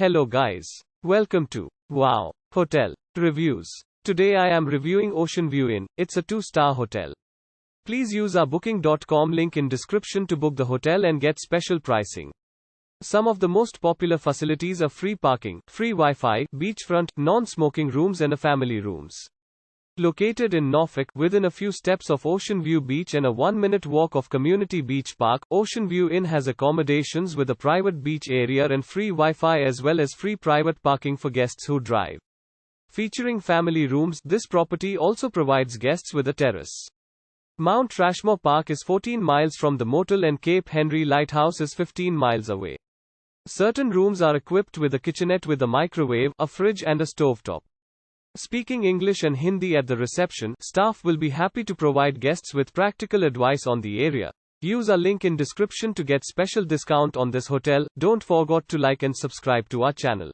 Hello guys. Welcome to Wow Hotel Reviews. Today I am reviewing Ocean View Inn. It's a 2-star hotel. Please use our booking.com link in description to book the hotel and get special pricing. Some of the most popular facilities are free parking, free Wi-Fi, beachfront, non-smoking rooms and a family rooms. Located in Norfolk, within a few steps of Ocean View Beach and a 1-minute walk of Community Beach Park, Ocean View Inn has accommodations with a private beach area and free Wi-Fi as well as free private parking for guests who drive. Featuring family rooms, this property also provides guests with a terrace. Mount Trashmore Park is 14 miles from the motel and Cape Henry Lighthouse is 15 miles away. Certain rooms are equipped with a kitchenette with a microwave, a fridge and a stovetop. Speaking English and Hindi at the reception, staff will be happy to provide guests with practical advice on the area. Use our link in description to get special discount on this hotel. Don't forget to like and subscribe to our channel.